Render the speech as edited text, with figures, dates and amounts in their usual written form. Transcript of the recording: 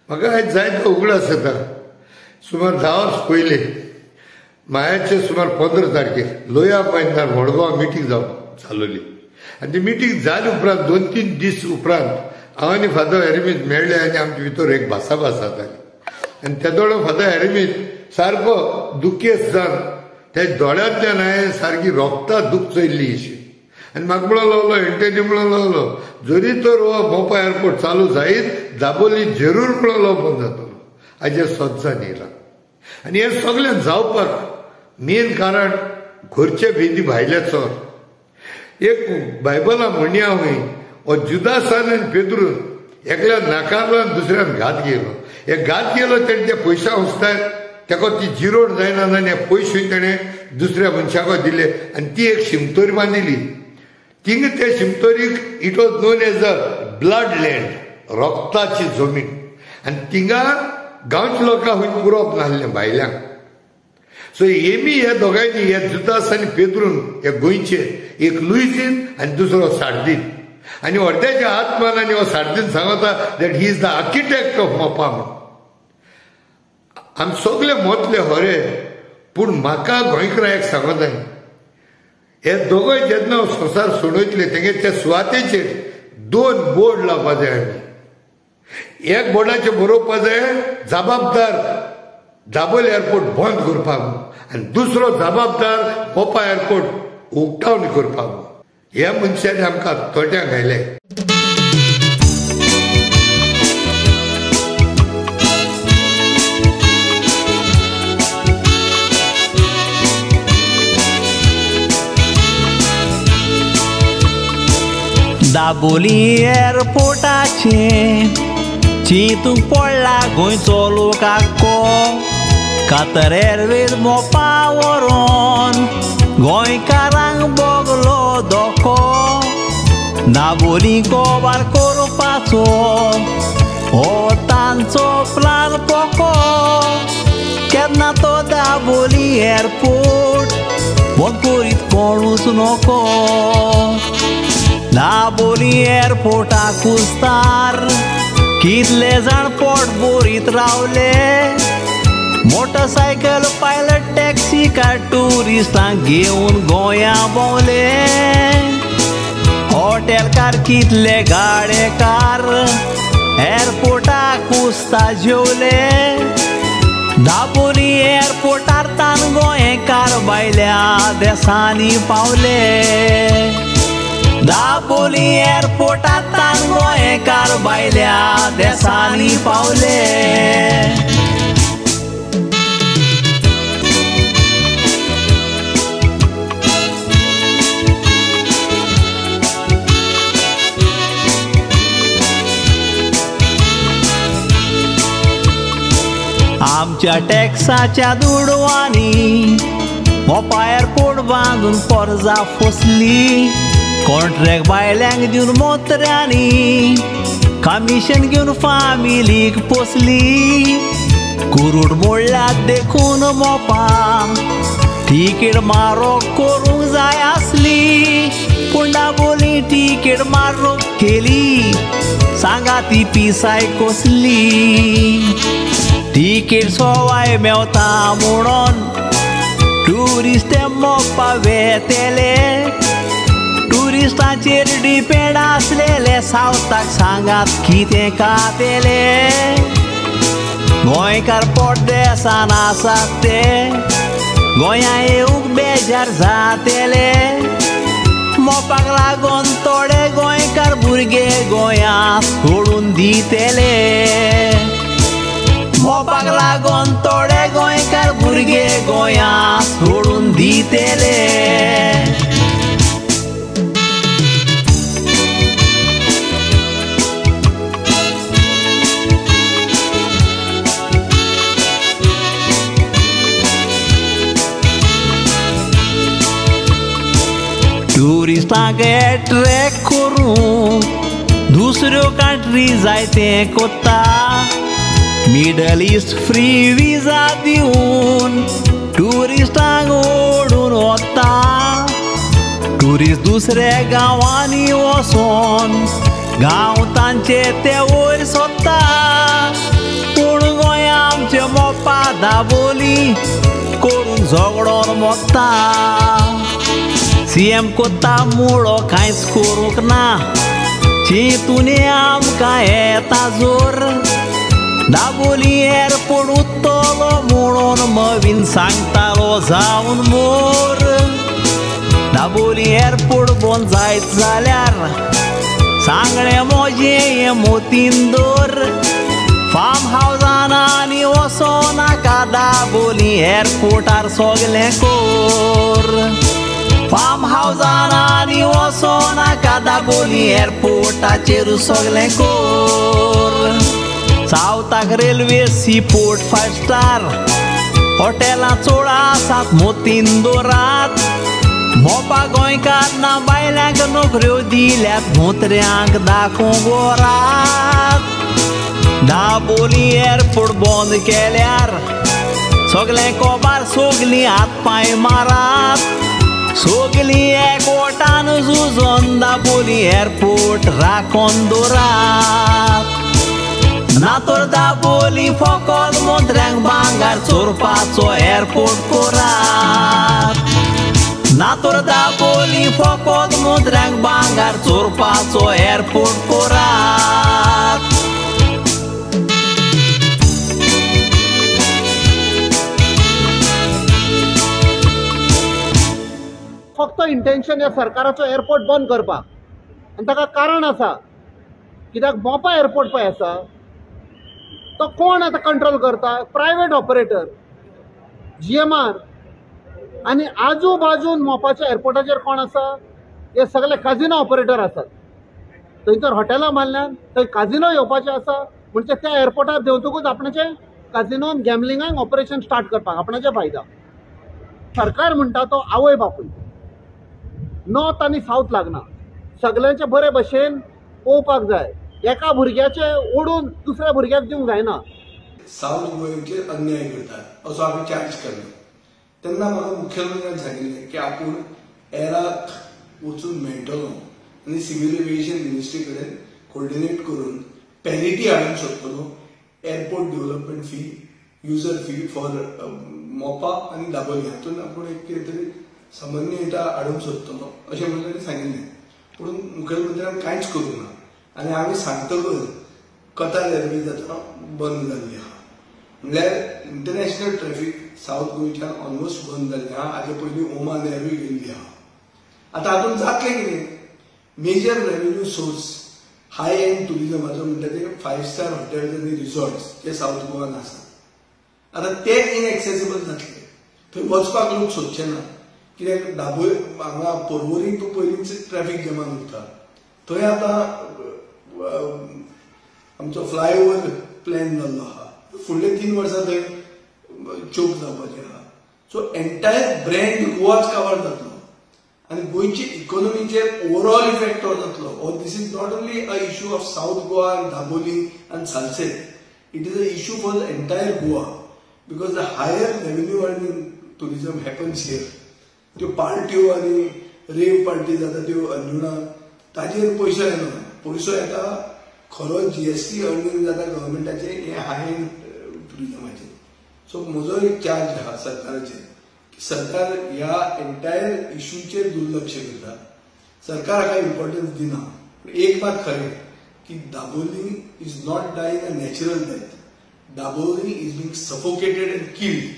म्हाका आयज जायतो उगडास येता. सुमार 10 वर्स पयलीं मायाचे सुमार 15 तारखेर लोया मैदानार मडगांव मिटींग जालोली. आनी ती मिटींग जाले उपरांत 2-3 दीस उपरांत हांव आनी फादर एरमीत मेळ्ळे आनी आमचे भितर एक भासाभास जाताली. आनी त्या दोळे फादर एरमीत सारको दुखेस्त जावन त्या दोळ्यांतल्यान हांवें सारकी रोगता दूख चयल्ली अशी. आनी म्हाका म्हणून लागलो इंटरव्यू म्हणून लागलो जरी तर हो मोपा एअरपोर्ट चालू जायत दाबोली जरूर म्हणून बंद जातलो. हाजेर सोज्जान येयला. आनी हें सगळें जावपाक मेन कारण घरचे भेदी भायले चोर. एक बायबलां म्हणया हूंय हो जुदासान आनी पेद्रून एकल्यान नाकारलो आनी दुसऱ्यान घात गेलो. हे घात गेलो तेणे ते पयशा उस्तार तेका ती जिरोड जायना आनी हे पयशे तेणें दुसऱ्या मनशाको दिले आनी ती एक शिमतोरी बांदिली. थिंग ते शिमतोरीक it was known as a blood land रोगताची जमीन. आनी थिंगा गांवच्या लोकांक खूंय पुरोप नासलें भायल्यांक. सो हेमी हे दोगांयनी हे जुदास आनी पेद्रून हे गोंयचे एक लुईजीन आनी दुसरो सार्दीन. आनी अर्द्याच्या आत्मान आनी हो सार्दीन सांगता that he is the architect of मोपा म्हणून. आमी सगळे मोतले हरे पूण म्हाका गोंयकारां एक सांगता हे दोगोय जेन्ना संवसार सोडयतले तेगे त्या सुवातेचेर 2 बोर्ड लावपा जाय आमी. एक बोर्डाचेर बरोवपा जाय जबाबदार दाबोल एअरपोर्ट बंद करपाक आनी दुसरो जबाबदार मोपा एअरपोर्ट उक्तावण करपाक. ह्या मनशांनी आमकां तोट्याक घायले. दाबोली एअरपोर्टाचे चिंतूंक पडला गोंयचो लोक आख्खो. कातर एअरवेज मोपा व्हरोन गोंयकारांक बोगलो धोको. दाबोली गोवार करपाचो हो तांचो प्लान पोको. केन्ना तो दाबोली एअरपोर्ट बंद करीत कोणूच नको. दाबोली एअरपोर्टाक कुस्तार कितले जाण पोट बोरीत रावले. मोटरसायकल पायलट टॅक्सी कार टुरिस्टांक घेवन गोंया भोंवले. हॉटेलकार कितले गाडेकार एअरपोर्टाक कुस्ता जेवले. दाबोली एअरपोर्टार तान गोंयकार भायल्या देसांनी पावले. दाबोली एअरपोर्टांत गोंयकार भायल्या देसांनी पावले. आमच्या टॅक्साच्या दुडवांनी मोपा एअरपोर्ट बांदून पर्जा फसली. कॉन्ट्रॅक्ट भायल्यांक दिवन मोत्र्यांनी कमिशन घेवन फामिलीक पोसली. कुरूड मोडल्यात देखून मोपा तिकेट मारोक करूंक जाय आसली. पूण दाबोली तिकेट मारोक केली सांगा ती पिसाय कसली. तिकेट सवाय मेवता म्हणून ट्युरिस्ट मोपा वेतेले. ट्युरिस्टांचेर डिपेंड आसलेले सावथाक सांगात कितें खातेले. गोंयकार पोट देसान आसात ते गोंया येवंक बेजार जातेले. मोपाक लागून थोडे गोंयकार भुरगे गोंया सोडून दितेले. मोपाक लागून थोडे गोंयकार भुरगे गोंया सोडून दितेले. ट्युरिस्टांक एट्रॅक्ट करूंक दुसऱ्यो कंट्री जायते कोत्ता. मिडल ईस्ट फ्री विजा दिवन ट्युरिस्टांक ओडून वता. ट्युरिस्ट दुसऱ्या गांवांनी वचोन गांव तांचे ते वयर सोदता पूण गोंया आमचे मोपा दाबोली करून झगडोन मोगता सीएम कोत्ता मुळो कांयच करूंक ना चिंतून आमकां येता जोर दाबोली एअरपोर्ट उत्तलो म्हणून मवीन सांगतालो जावन मोर दाबोली एअरपोर्ट बंद जायत जाल्यार सांगळे मोजे हे मोतीन दवर फार्म हावजान आनी वचो नाका दाबोली एअरपोर्टार सगलें कोर फार्म हावजान आनी वचो नाका दाबोली एअरपोर्टाचेर सगलें कोर सावथाक रेल्वे सी पोर्ट 5 स्टार हॉटेलां चोळा आसात मोतीन दोरात मोपा गोंयकार ना बायल्यांक नोकऱ्यो दिल्यात धोत्र्यांक दाखोवंक वरात दाबोली एअरपोर्ट बंद केल्यार सगलें कोबार सगलीं हात पांय मारात सगलीं एकवटान झुजोन दाबोली एअरपोर्ट राखोन दोरात ना तर दाबोली फकत मंत्र्यांक भांगार चोरपाचो एअरपोर्ट कोरात ना तर दाबोली फकत मंत्र्यांक भांगार चोरपाचो एअरपोर्ट कोरात फक्त इंटेन्शन या सरकाराचो एअरपोर्ट बंद करपाक आनी ताका कारण आसा कित्याक मोपा एअरपोर्ट पळय आसा तो कोण आतां कंट्रोल करता प्रायवेट ऑपरेटर GMR आनी आजू बाजून मोपाच्या एअरपोर्टाचेर कोण आसा हे सगळे काजिनो ऑपरेटर आसात थंयसर हॉटेलां बांदल्यात थंय काजिनो येवपाचे आसा म्हणजे त्या एअरपोर्टार देंवतकूच आपणाचे काजिनोन गॅमलिंगाक ऑपरेशन स्टार्ट करपाक आपणाचे फायदा सरकार म्हणटा तो आवय बापूय नॉर्थ आनी साऊथ लागना सगळ्यांचे बरे भशेन पळोवपाक जाय एका भुरग्याचे ओडून दुसऱ्या भुरग्याक दिवंक जायना साऊथ गोंयचेर अन्याय करतात असो आमी चार्ज केलो तेन्ना म्हाका मुख्यमंत्र्यान सांगिल्लें की आपूण एराक वचून मेळटलो आनी सिव्हिल एविएशन मिनिस्ट्री कडेन कोऑर्डिनेट करून पॅरिटी हाडूंक सोदतलो airport development fee user fee for Mopa आनी दाबोली हातून आपूण एक कितें तरी समन्वयता हाडूंक सोदतलो अशें म्हणून ताणें सांगिल्लें पूण मुख्यमंत्र्यान कांयच करूंक ना आनी आमी सांगतकच कतार एअरवेज आतां बंद जाल्ली आहा म्हणल्यार इंटरनॅशनल ट्रॅफिक साऊथ गोंयच्यान ऑलमोस्ट बंद जाल्ली आहा हाचे पयलीं ओमान एअरवेज गेल्ली आहा आतां हातून जातलें कितें मेजर रेव्हेन्यू सोर्स हाय एंड टुरिजमाचो म्हणटा ते 5 स्टार हॉटेल्स आनी रिसॉर्ट्स जे साऊथ गोवान आसात आतां ते इनएक्सेसिबल जातले थंय वचपाक लोक सोदचे ना कित्याक दाबोळी हांगा पर्वरी तूं पयलींच ट्रॅफिक जॅमान उरता थंय आतां आमचो फ्लायओव्हर प्लॅन जाल्लो आहा फुडले 3 वर्सां थंय चोक जावपाचें आहा सो एंटायर ब्रँड गोवाच कवर जातलो आनी गोंयची इकॉनॉमीचेर ओवरऑल इफेक्ट हो जातलो or this is not only a issue of south Goa and Dabolim and Salcete it is a issue for the entire Goa because the higher revenue earning tourism happens here त्यो पार्ट्यो आनी रेव पार्टी जाता त्यो अंजुणा ताजेर पयसो येना पयसो येता खरो GST अर्निंग जाता गव्हर्मेंटाचे हे हाय एंड टुरिजमाचे सो म्हजो एक चार्ज आहा सरकाराचेर सरकार ह्या एंटायर इश्यूचेर दुर्लक्ष करता सरकार हाका इम्पॉर्टन्स दिना एक बात खरें की Dabolim is not dying a natural death Dabolim is being suffocated end killed